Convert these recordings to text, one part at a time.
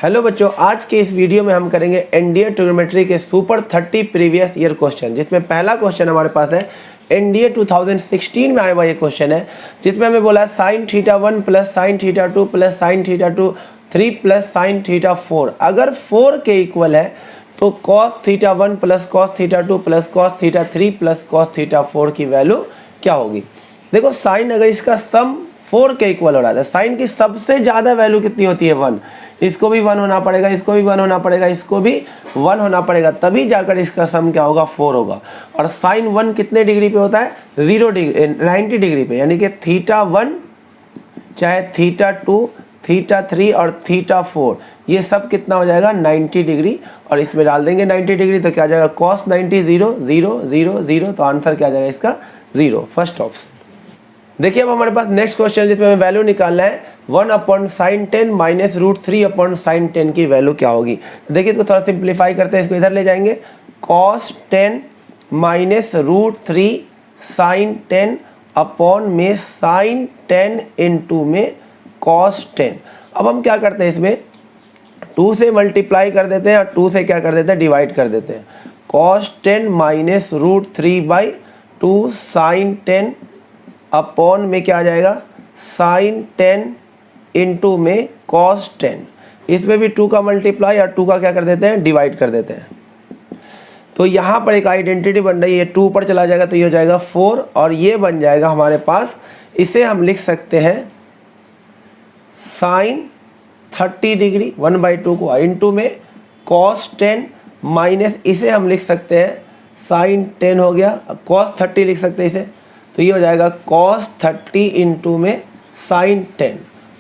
Hello बच्चों, आज के इस वीडियो में हम करेंगे एनडीए ट्रिग्नोमेट्री के सुपर 30 प्रीवियस ईयर क्वेश्चन, जिसमें पहला क्वेश्चन हमारे पास है एनडीए 2016 में आया हुआ ये क्वेश्चन है, जिसमें हमें बोला sine theta 1 plus sine theta 2 plus sine theta 2 3 plus sine theta 4 अगर 4 के इक्वल है तो cos theta 1 plus cos theta 2 plus cos theta 3 plus cos theta 4 की वैल्यू क्या होगी। देखो साइन अगर इसका सम 4 के इक्वल हो रहा है, साइन की सबसे ज़्यादा वैल्यू कितनी होती है 1, इसको भी 1 होना पड़ेगा, इसको भी 1 होना पड़ेगा, इसको भी 1 होना पड़ेगा, तभी जाकर इसका सम क्या होगा 4 होगा। और साइन 1 कितने डिग्री पे होता है 0 डिग्री 90 डिग्री पे, यानी कि थीटा 1 चाहे थीटा 2 थीटा 3 और थीटा 4 ये सब कितना हो जाएगा 90 डिग्री। और इसमें डाल देंगे 90 डिग्री तो क्या आ जाएगा कॉस 90 0 0 0 0, तो आंसर क्या आ जाएगा इसका 0, फर्स्ट ऑप्शन। देखिए अब हमारे पास नेक्स्ट क्वेश्चन जिसमें हमें वैल्यू निकालना है 1/sin10 माइनस √3/sin10 की वैल्यू क्या होगी। तो देखिए इसको थोड़ा सिंप्लीफाई करते हैं, इसको इधर ले जाएंगे cos 10 माइनस √3sin10 अपॉन में sin 10 इंटू में cos 10। अब हम क्या करते हैं इसमें 2 से मल्टीप्लाई कर देते हैं और 2 से क्या कर देते हैं डिवाइड कर देते हैं। cos 10 माइनस √3/2 sin 10 अपॉन में क्या आ जाएगा साइन 10 इंटू में कॉस 10। इसमें भी 2 का मल्टीप्लाई और 2 का क्या कर देते हैं डिवाइड कर देते हैं। तो यहाँ पर एक आइडेंटिटी बन रही है, 2 ऊपर चला जाएगा तो ये हो जाएगा 4 और ये बन जाएगा हमारे पास, इसे हम लिख सकते हैं साइन 30 डिग्री 1/2 को इंटू में कॉस 10 माइनस इसे हम लिख सकते हैं साइन 10 हो गया, कॉस 30 लिख सकते हैं इसे, तो ये हो जाएगा cos 30 इंटू में साइन 10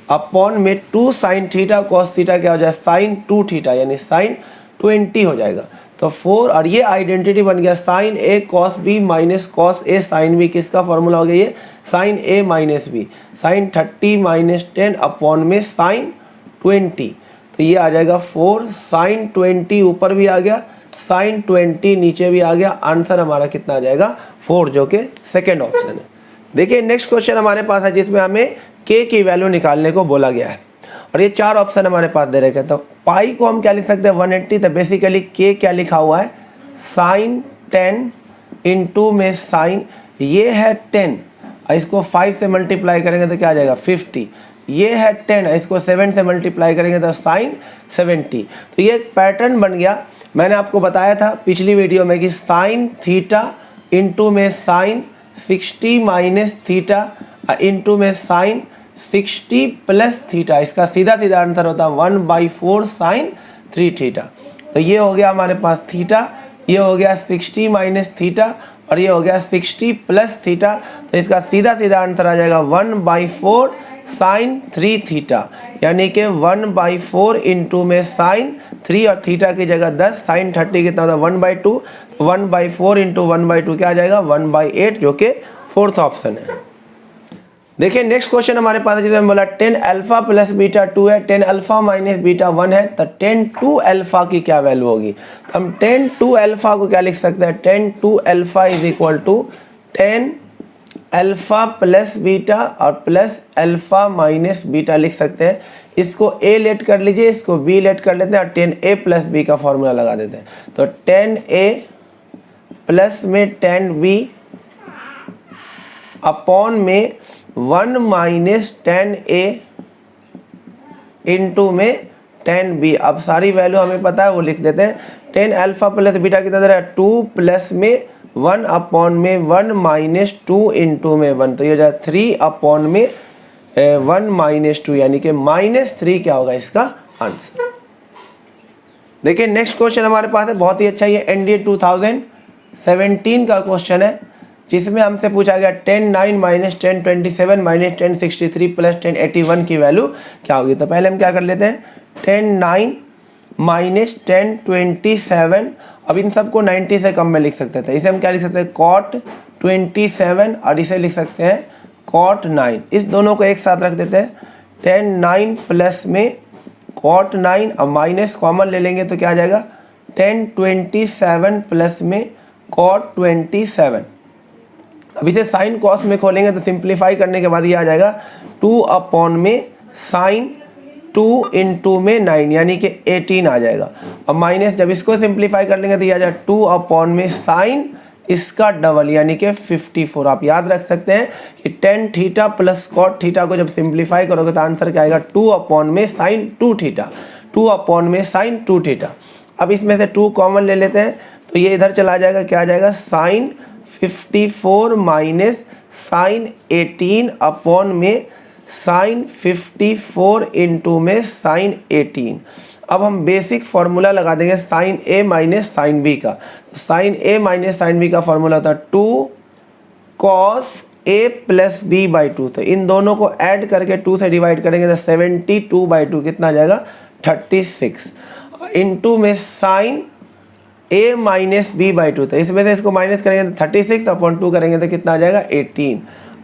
अपॉन में 2 साइन थीटा कॉस थीटा क्या हो जाए साइन 2 थीटा यानी साइन 20 हो जाएगा। तो 4 और ये आइडेंटिटी बन गया sine A cos B minus cos A sine B, किसका फॉर्मूला हो गया ये sine A minus B, sine 30 minus 10 upon में साइन 20, तो ये आ जाएगा 4 साइन 20 ऊपर भी आ गया साइन 20 नीचे भी आ गया, आंसर हमारा कितना आ जाएगा 4, जो कि सेकेंड ऑप्शन है। देखिए नेक्स्ट क्वेश्चन हमारे पास है जिसमें हमें k की वैल्यू निकालने को बोला गया है और ये 4 ऑप्शन हमारे पास दे रखे हैं। तो पाई को हम क्या लिख सकते हैं 180, तो बेसिकली k क्या लिखा हुआ है साइन 10 इंटू में साइन ये है 10, इसको 5 से मल्टीप्लाई करेंगे तो क्या आ जाएगा 50, ये है 10 इसको 7 से मल्टीप्लाई करेंगे तो साइन 70। तो ये एक पैटर्न बन गया। मैंने आपको बताया था पिछली वीडियो में कि साइन थीटा इंटू में साइन 60 माइनस थीटा इंटू में साइन 60 प्लस थीटा, इसका सीधा सीधा आंसर होता है 1/4 साइन 3 थीटा। तो ये हो गया हमारे पास थीटा, ये हो गया 60 माइनस थीटा और ये हो गया 60 प्लस थीटा, तो इसका सीधा सीधा आंसर आ जाएगा 1/4 साइन 3 थीटा, यानी कि 1/4 इंटू में साइन 3 और थीटा की जगह 10 साइन 30 कितना होता है 1/2, 1/4 इंटू 1/2 क्या आ जाएगा 1/8, जो कि फोर्थ ऑप्शन है। देखिए नेक्स्ट क्वेश्चन हमारे पास है जिसमें बोला 10 अल्फा प्लस बीटा 2 है, 10 अल्फा माइनस बीटा 1 है, तो 10 2 अल्फा की क्या वैल्यू होगी। तो हम 10 2 अल्फा को क्या लिख सकते हैं 10 2 alpha is equal to 10 alpha plus beta और प्लस अल्फा माइनस बीटा लिख सकते हैं। इसको a लेट कर लीजिए, इसको b लेट कर लेते हैं और 10a प्लस b का फॉर्मूला लगा देते हैं। तो 10a प्लस में 10b अपॉन में 1 माइनस 10a इंटू में 10b। अब सारी वैल्यू हमें पता है वो लिख देते हैं। 10 अल्फा प्लस बीटा कितना दे रहा है 2 प्लस में 1 अपॉन में 1 माइनस 2 इंटू में 1, तो ये हो जाए 3 अपॉन में 1 माइनस 2, यानी कि -3 क्या होगा इसका आंसर। देखिए नेक्स्ट क्वेश्चन हमारे पास है बहुत ही अच्छा, ये एनडीए 2017 का क्वेश्चन है जिसमें हमसे पूछा गया 10 9 माइनस 10 27 माइनस 10 63 प्लस 10 81 की वैल्यू क्या होगी। तो पहले हम क्या कर लेते हैं 10 9 माइनस 10 27, अब इन सबको 90 से कम में लिख सकते थे, इसे हम क्या लिख सकते हैं cot 27 और इसे लिख सकते हैं cot 9, इस दोनों को एक साथ रख देते हैं 10 9 प्लस में cot 9 और माइनस कॉमन ले लेंगे तो क्या आ जाएगा 10 27 प्लस में cot 27। अब इसे साइन कॉस में खोलेंगे तो सिंप्लीफाई करने के बाद ये आ जाएगा 2 अपॉन में साइन 2 इंटू में 9 यानी कि 18 आ जाएगा। अब माइनस जब इसको सिंप्लीफाई कर लेंगे तो ये आ जाएगा 2 अपॉन में साइन इसका डबल यानी कि 54। आप याद रख सकते हैं कि tan theta plus cot theta को जब सिंप्लीफाई करोगे तो आंसर क्या आएगा 2 अपॉन में साइन 2 थीटा, 2 अपॉन में साइन 2 थीटा। अब इसमें से 2 कॉमन ले लेते हैं तो ये इधर चला जाएगा, क्या आ जाएगा साइन 54 माइनस साइन 18 अपॉन में साइन 54 इंटू में साइन 18। अब हम बेसिक फॉर्मूला लगा देंगे sine A minus sine B का। Sine A minus sine B का फॉर्मूला होता है 2 cos A plus B by 2। तो इन दोनों को ऐड करके 2 से डिवाइड करेंगे तो 72 बाई 2 कितना आ जाएगा 36 इंटू में sine A minus B by 2। तो इसमें से इसको माइनस करेंगे तो 36 अपॉन 2 करेंगे तो कितना आ जाएगा 18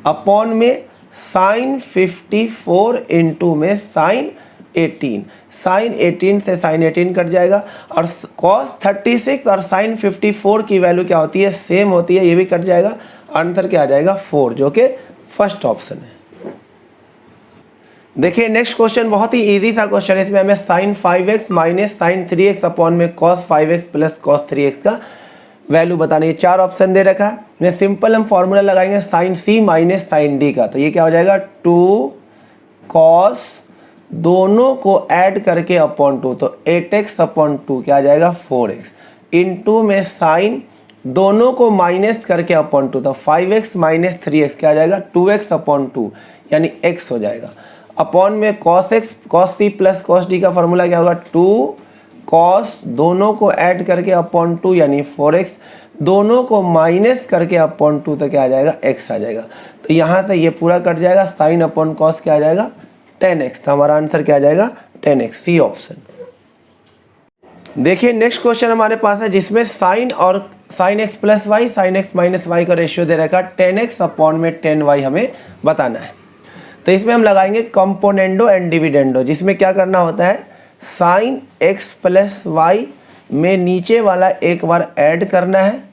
अपॉन में साइन 54 इंटू में साइन 18। साइन 18 से साइन 18 कट जाएगा और कॉस 36 और साइन 54 की वैल्यू क्या होती है सेम होती है, ये भी कट जाएगा। आंसर क्या आ जाएगा 4 जो कि फर्स्ट ऑप्शन है। देखिए नेक्स्ट क्वेश्चन बहुत ही इजी सा क्वेश्चन है। इसमें हमें sine 5x minus sine 3x upon में cos 5x plus cos 3x का वैल्यू बतानी है। 4 ऑप्शन दे रखा है। मैं सिंपल हम फॉर्मूला लगाएंगे sine c minus sine d का। तो ये क्या हो जाएगा 2 कॉस दोनों को ऐड करके अपॉन 2 तो 8x अपॉन 2 क्या आ जाएगा 4x इंटू में साइन दोनों को माइनस करके अपॉन 2 तो 5x माइनस 3x क्या आ जाएगा 2x अपॉन 2 यानी x हो जाएगा। अपॉन में cos x cos c plus cos d का फॉर्मूला क्या होगा 2 cos दोनों को ऐड करके अपॉन 2 यानी 4x दोनों को माइनस करके अपॉन 2 तो क्या आ जाएगा x आ जाएगा। तो यहाँ से ये पूरा कट जाएगा, साइन अपॉन cos क्या आ जाएगा 10x। तो हमारा आंसर क्या आ जाएगा 10x, सी ऑप्शन। देखिए नेक्स्ट क्वेश्चन हमारे पास है जिसमें साइन और sine x plus y sine x minus y का रेशियो दे रखा है 10x अपॉन में 10y हमें बताना है। तो इसमें हम लगाएंगे कंपोनेंडो एंड डिविडेंडो, जिसमें क्या करना होता है साइन x प्लस वाई में नीचे वाला एक बार ऐड करना है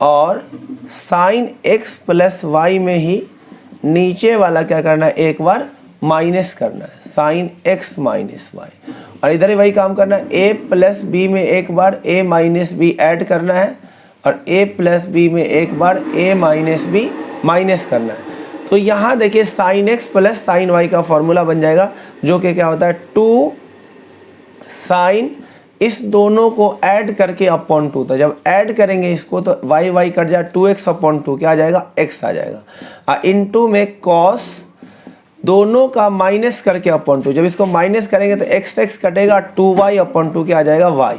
और साइन x प्लस वाई में ही नीचे वाला क्या करना है एक बार माइनस करना है साइन x माइनस वाई। और इधर ही वही काम करना है a प्लस बी में एक बार a माइनस बी ऐड करना है और a प्लस बी में एक बार a माइनस बी माइनस करना है। तो यहाँ देखिए sine x plus sine y का फॉर्मूला बन जाएगा जो कि क्या होता है 2 साइन इस दोनों को ऐड करके अपॉन 2। तो जब ऐड करेंगे इसको तो y कट जाए 2x अपॉन 2 क्या आ जाएगा x आ जाएगा इंटू में cos दोनों का माइनस करके अपॉन 2। जब इसको माइनस करेंगे तो x कटेगा 2y अपॉन 2 क्या आ जाएगा y।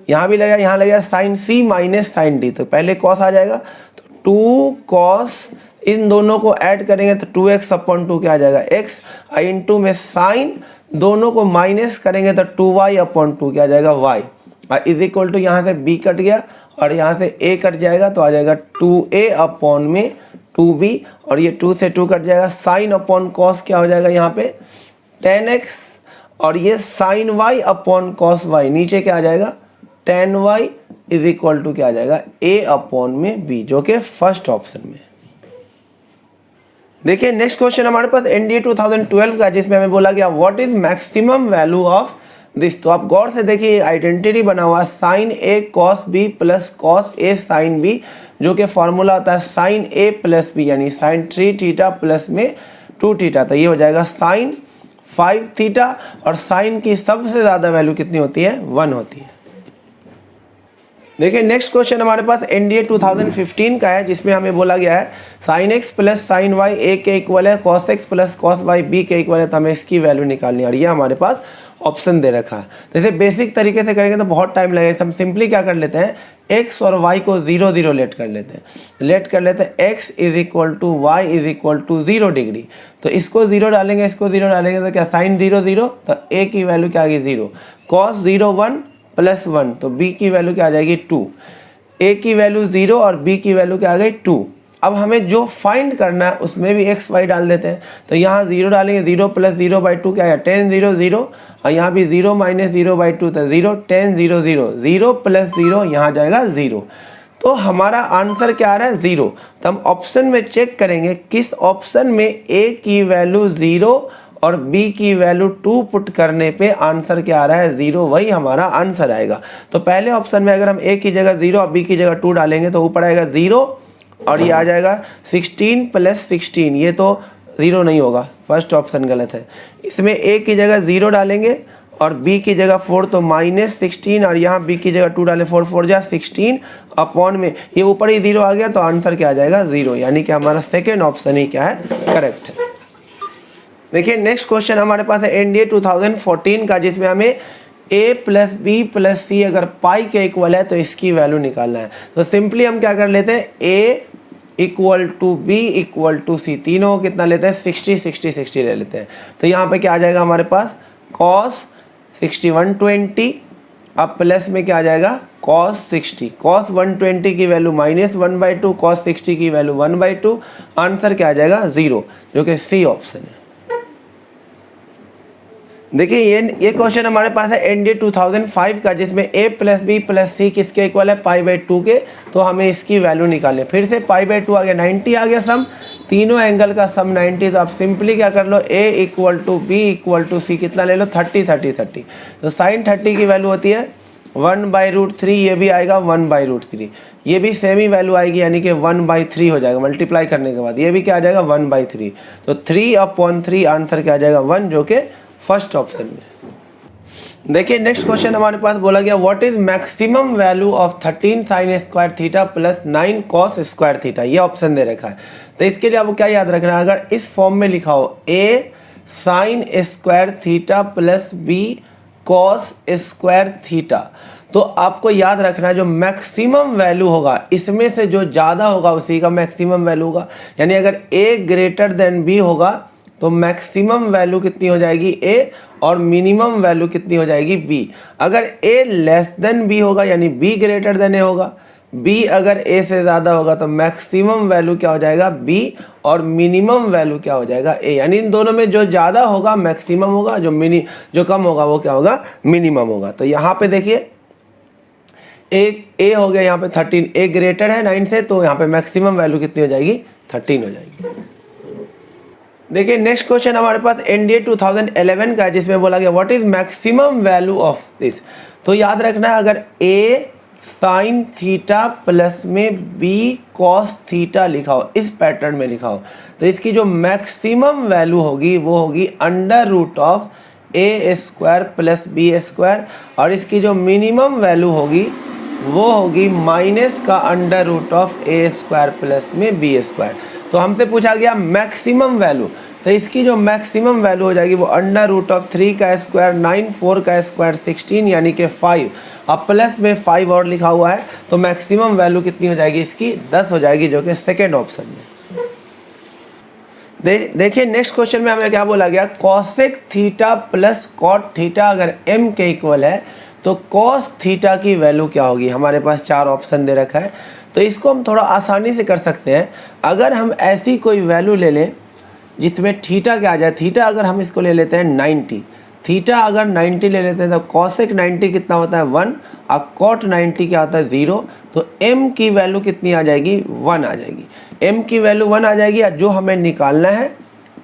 यहाँ भी लगेगा, यहाँ लगेगा sine c minus sine d। तो पहले cos आ जाएगा तो 2 cos इन दोनों को ऐड करेंगे तो 2x अपॉन 2 क्या आ जाएगा x इंटू में साइन दोनों को माइनस करेंगे तो 2y अपॉन 2 क्या आ जाएगा y इज इक्वल टू यहाँ से b कट गया और यहाँ से a कट जाएगा तो आ जाएगा 2a अपॉन में 2b और ये 2 से 2 कट जाएगा। साइन अपॉन कॉस क्या हो जाएगा यहाँ पे 10x और ये sine y upon cos y नीचे क्या आ जाएगा 10y इज इक्वल टू क्या आ जाएगा a अपॉन में b जो कि फर्स्ट ऑप्शन में। देखिए नेक्स्ट क्वेश्चन हमारे पास एनडीए 2012 का जिसमें हमें बोला गया what is maximum value of this. तो आप गौर से देखिए आइडेंटिटी बना हुआ sign A cos B plus cos A sine B जो कि फॉर्मूला होता है साइन ए प्लस बी यानी साइन 3 थीटा प्लस में 2 थीटा। तो ये हो जाएगा साइन 5 थीटा और साइन की सबसे ज़्यादा वैल्यू कितनी होती है 1 होती है। देखिए नेक्स्ट क्वेश्चन हमारे पास एनडीए 2015 का है जिसमें हमें बोला गया है sine x plus sine y a के इक्वल है cos x plus cos y b के इक्वल है। तो हमें इसकी वैल्यू निकालनी है और ये हमारे पास ऑप्शन दे रखा है। जैसे बेसिक तरीके से करेंगे तो बहुत टाइम लगेगा। हम सिंपली क्या कर लेते हैं x और y को 0 0 लेट कर लेते हैं। लेट कर लेते हैं x is equal to y is equal to 0 degree. तो इसको 0 डालेंगे इसको 0 डालेंगे तो क्या साइन 0 0 तो a की वैल्यू क्या आ गई 0 कॉस 0 1 प्लस 1 तो b की वैल्यू क्या आ जाएगी 2। a की वैल्यू 0 और b की वैल्यू क्या आ गई 2। अब हमें जो फाइंड करना है उसमें भी x y डाल देते हैं। तो यहाँ 0 डालेंगे 0 प्लस 0 बाई 2 क्या है 10 0 0 और यहाँ भी 0 माइनस 0 बाई 2 तो 0 10 0 0 0 प्लस 0 यहाँ जाएगा 0। तो हमारा आंसर क्या आ रहा है 0। तो हम ऑप्शन में चेक करेंगे किस ऑप्शन में a की वैल्यू 0 और b की वैल्यू 2 पुट करने पे आंसर क्या आ रहा है 0, वही हमारा आंसर आएगा। तो पहले ऑप्शन में अगर हम a की जगह 0 और b की जगह 2 डालेंगे तो ऊपर आएगा 0 और ये आ जाएगा 16 + 16, ये तो 0 नहीं होगा, फर्स्ट ऑप्शन गलत है। इसमें a की जगह 0 डालेंगे और b की जगह 4 तो -16 और यहाँ b की जगह 2 डालें 4 4 जा 16 अपॉन में ये ऊपर ही 0 आ गया तो आंसर क्या आ जाएगा 0, यानी कि हमारा सेकेंड ऑप्शन ही क्या है करेक्ट है। देखिए नेक्स्ट क्वेश्चन हमारे पास है एनडीए 2014 का, जिसमें हमें a + b + c अगर पाई के इक्वल है तो इसकी वैल्यू निकालना है। तो सिंपली हम क्या कर लेते हैं a = b = c, तीनों कितना लेते हैं 60 60 60 ले लेते हैं। तो यहाँ पे क्या आ जाएगा हमारे पास cos 60 120, अब प्लस में क्या आ जाएगा cos 60, cos 120 की वैल्यू -1/2, cos 60 की वैल्यू 1/2, आंसर क्या आ जाएगा 0, जो कि सी ऑप्शन है। देखिए ये क्वेश्चन हमारे पास है एनडीए 2005 का, जिसमें a + b + c किसके इक्वल है π/2 के, तो हमें इसकी वैल्यू निकालनी है। फिर से π/2 आ गया, 90 आ गया सम, तीनों एंगल का सम 90, तो आप सिंपली क्या कर लो a = b = c कितना ले लो 30 30 30, तो sin 30 की वैल्यू होती है 1/√3, ये भी आएगा 1/√3, ये भी सेम ही वैल्यू आएगी यानी कि 1/3 हो जाएगा मल्टीप्लाई करने के बाद, ये भी क्या आ जाएगा 1/3, तो 3/3 आंसर क्या आ जाएगा 1, जो कि फर्स्ट ऑप्शन में। देखिए नेक्स्ट क्वेश्चन हमारे पास बोला गया what is maximum value of 13 sin² theta + 9 cos² theta, ये ऑप्शन दे रखा है। तो इसके लिए आपको क्या याद रखना है, अगर इस फॉर्म में लिखा हो a sin² theta + b cos² theta, तो आपको याद रखना है जो मैक्सिमम वैल्यू होगा इसमें से जो ज़्यादा होगा उसी का मैक्सिमम वैल्यू होगा। यानी अगर a > b होगा तो मैक्सिमम वैल्यू कितनी हो जाएगी a और मिनिमम वैल्यू कितनी हो जाएगी b। अगर a < b होगा यानी b > a होगा, b अगर a से ज़्यादा होगा तो मैक्सिमम वैल्यू क्या हो जाएगा b और मिनिमम वैल्यू क्या हो जाएगा a। यानी इन दोनों में जो ज़्यादा होगा मैक्सिमम होगा, जो कम होगा वो क्या होगा मिनिमम होगा। तो यहाँ पे देखिए a हो गया यहाँ पे 13, a ग्रेटर है 9 से, तो यहाँ पे मैक्सिमम वैल्यू कितनी हो जाएगी 13 हो जाएगी। देखिए नेक्स्ट क्वेश्चन हमारे पास एनडीए 2011 का है, जिसमें बोला गया what is maximum value of this. तो याद रखना है अगर a sin थीटा प्लस में b cos थीटा लिखा हो, इस पैटर्न में लिखा हो, तो इसकी जो मैक्सिमम वैल्यू होगी वो होगी √a² + b², और इसकी जो मिनिमम वैल्यू होगी वो होगी -√a² + में b²। तो हमसे पूछा गया मैक्सिमम वैल्यू, तो इसकी जो मैक्सिमम वैल्यू हो जाएगी वो √3² 9 4² 16 यानी कि 5, अब प्लस में 5 और लिखा हुआ है, तो मैक्सिमम वैल्यू कितनी हो जाएगी इसकी 10 हो जाएगी, जो कि सेकेंड ऑप्शन में। देखिए नेक्स्ट क्वेश्चन में हमें क्या बोला गया cosec थीटा + cot थीटा अगर m के इक्वल है तो cos थीटा की वैल्यू क्या होगी। हमारे पास 4 ऑप्शन दे रखा है, तो इसको हम थोड़ा आसानी से कर सकते हैं। अगर हम ऐसी कोई वैल्यू ले लें जिसमें थीटा क्या आ जाए, थीटा अगर हम इसको ले लेते हैं 90, थीटा अगर 90 ले लेते हैं तो cosec 90 कितना होता है 1 और cot 90 क्या होता है 0, तो m की वैल्यू कितनी आ जाएगी 1 आ जाएगी, m की वैल्यू 1 आ जाएगी, और जो हमें निकालना है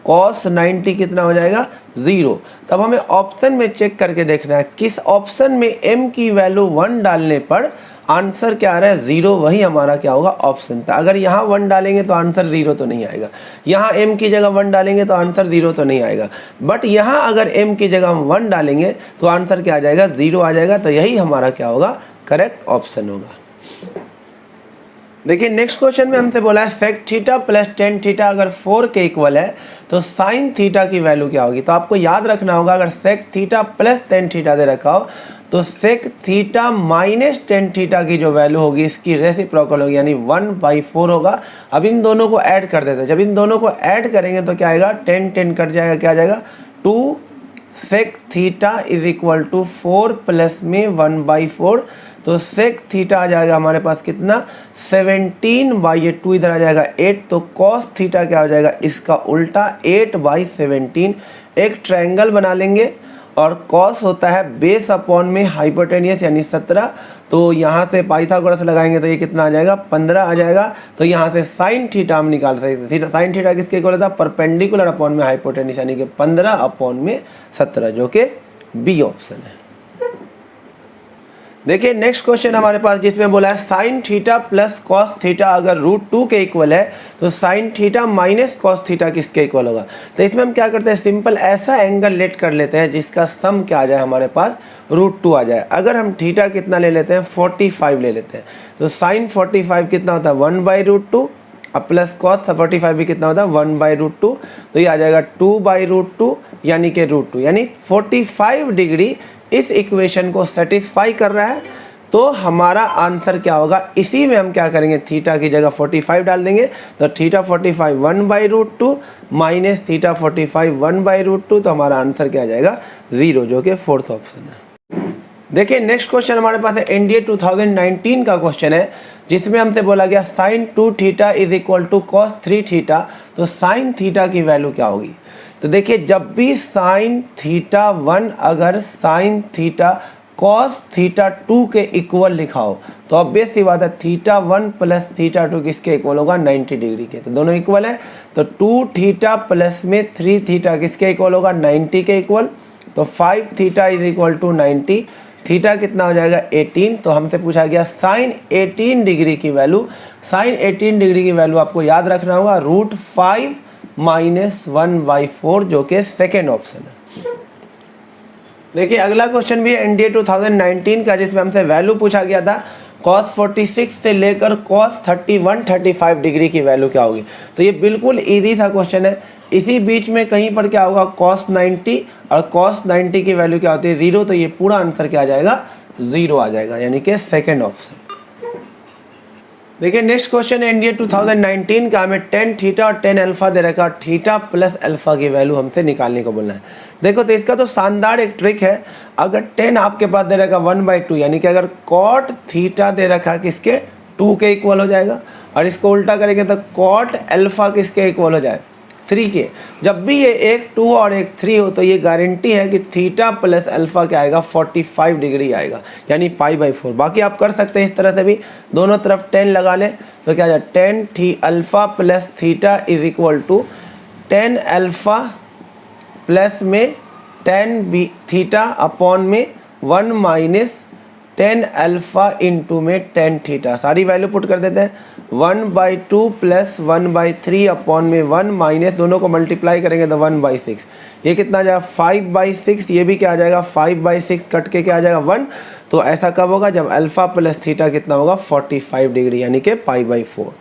cos 90 कितना हो जाएगा 0। तब हमें ऑप्शन में चेक करके देखना है किस ऑप्शन में m की वैल्यू 1 डालने पर आंसर क्या आ रहा है 0, वही हमारा क्या होगा ऑप्शन था। अगर यहाँ 1 डालेंगे तो आंसर 0 तो नहीं आएगा, यहाँ m की जगह 1 डालेंगे तो आंसर 0 तो नहीं आएगा, बट यहाँ अगर m की जगह हम 1 डालेंगे तो आंसर क्या आ जाएगा 0 आ जाएगा, तो यही हमारा क्या होगा करेक्ट ऑप्शन होगा। देखिए नेक्स्ट क्वेश्चन में हमसे बोला है sec थीटा + tan थीटा अगर 4 के इक्वल है तो sin थीटा की वैल्यू क्या होगी। तो आपको याद रखना होगा अगर sec थीटा + tan थीटा दे रखा हो तो sec थीटा - tan थीटा की जो वैल्यू होगी इसकी रेसिप्रोकल होगी, यानी 1/4 होगा। अब इन दोनों को ऐड कर देते हैं, जब इन दोनों को ऐड करेंगे तो क्या आएगा 10 10 कट जाएगा, क्या आ जाएगा 2 sec थीटा = 4 प्लस में 1/4, तो sec थीटा आ जाएगा हमारे पास कितना 17/2 इधर आ जाएगा 8, तो cos थीटा क्या हो जाएगा इसका उल्टा 8/17। एक ट्रायंगल बना लेंगे और कॉस होता है बेस अपॉन में हाइपोटेनियस यानी 17। तो यहाँ से पाइथागोरस लगाएंगे तो ये कितना आ जाएगा 15 आ जाएगा। तो यहाँ से साइन थीटा हम निकाल सकते हैं। साइन थीटा किसके इक्वल था परपेंडिकुलर अपॉन में हाइपोटेनियस यानी कि 15 अपॉन में 17 जो कि बी ऑप्शन है। देखिए नेक्स्ट क्वेश्चन हमारे पास जिसमें बोला है sine theta plus cos theta अगर √2 के इक्वल है तो sine theta minus cos theta किसके इक्वल होगा। तो इसमें हम क्या करते हैं सिंपल ऐसा एंगल लेट कर लेते हैं जिसका सम क्या आ जाए हमारे पास √2 आ जाए। अगर हम थीटा कितना ले लेते हैं 45 ले लेते हैं तो साइन 45 कितना होता है 1/√2 अब प्लस कॉस 45 भी कितना होता है 1/√2 तो ये आ जाएगा 2/√2 यानी कि √2 यानी 45 डिग्री इस इक्वेशन को सेटिस्फाई कर रहा है। तो हमारा आंसर क्या होगा, इसी में हम क्या करेंगे थीटा की जगह 45 डाल देंगे तो थीटा 45 1/√2 माइनस थीटा 45 1/√2 तो हमारा आंसर क्या आ जाएगा 0 जो कि फोर्थ ऑप्शन है। देखिए नेक्स्ट क्वेश्चन हमारे पास है एनडीए 2019 का क्वेश्चन है जिसमें हमसे बोला गया sine 2 theta is equal to cos 3 theta तो साइन थीटा की वैल्यू क्या होगी। तो देखिए जब भी साइन थीटा 1 अगर साइन थीटा कॉस थीटा 2 के इक्वल लिखा हो तो ऑब्वियस सी बात है थीटा 1 प्लस थीटा 2 किसके इक्वल होगा 90 डिग्री के। तो दोनों इक्वल है तो 2 थीटा प्लस में 3 थीटा किसके इक्वल होगा 90 के इक्वल। तो 5 theta is equal to 90 theta कितना हो जाएगा 18। तो हमसे पूछा गया साइन 18 डिग्री की वैल्यू। साइन 18 डिग्री की वैल्यू आपको याद रखना होगा √5 माइनस 1/4 जो कि सेकेंड ऑप्शन है। देखिए अगला क्वेश्चन भी है एनडीए 2019 का जिसमें हमसे वैल्यू पूछा गया था cos 46 से लेकर cos 35 डिग्री की वैल्यू क्या होगी। तो ये बिल्कुल इजी सा क्वेश्चन है। इसी बीच में कहीं पर क्या होगा cos 90 और cos 90 की वैल्यू क्या होती है 0 तो ये पूरा आंसर क्या आ जाएगा 0 आ जाएगा यानी कि सेकेंड ऑप्शन। देखिए नेक्स्ट क्वेश्चन है एनडीए 2019 का हमें tan थीटा और tan अल्फा दे रखा थीटा प्लस अल्फा की वैल्यू हमसे निकालने को बोलना है। देखो तो इसका तो शानदार एक ट्रिक है। अगर tan आपके पास दे रखा 1/2 यानी कि अगर cot थीटा दे रखा किसके 2 के इक्वल हो जाएगा और इसको उल्टा करेंगे तो cot अल्फा किसके इक्वल हो जाए 3 के। जब भी ये एक 2 और एक 3 हो तो ये गारंटी है कि थीटा प्लस अल्फा क्या आएगा 45 डिग्री आएगा यानी π/4। बाकी आप कर सकते हैं इस तरह से भी दोनों तरफ 10 लगा लें तो क्या आ जाए tan alpha plus theta is equal to tan alpha plus में tan थीटा अपॉन में 1 माइनस tan अल्फा इंटू में tan थीटा। सारी वैल्यू पुट कर देते हैं 1/2 प्लस 1/3 अपॉन में 1 माइनस दोनों को मल्टीप्लाई करेंगे तो 1/6 ये कितना आ जाएगा 5/6 ये भी क्या आ जाएगा 5/6 कट के क्या आ जाएगा 1। तो ऐसा कब होगा जब अल्फा प्लस थीटा कितना होगा 45 डिग्री यानी कि π/4।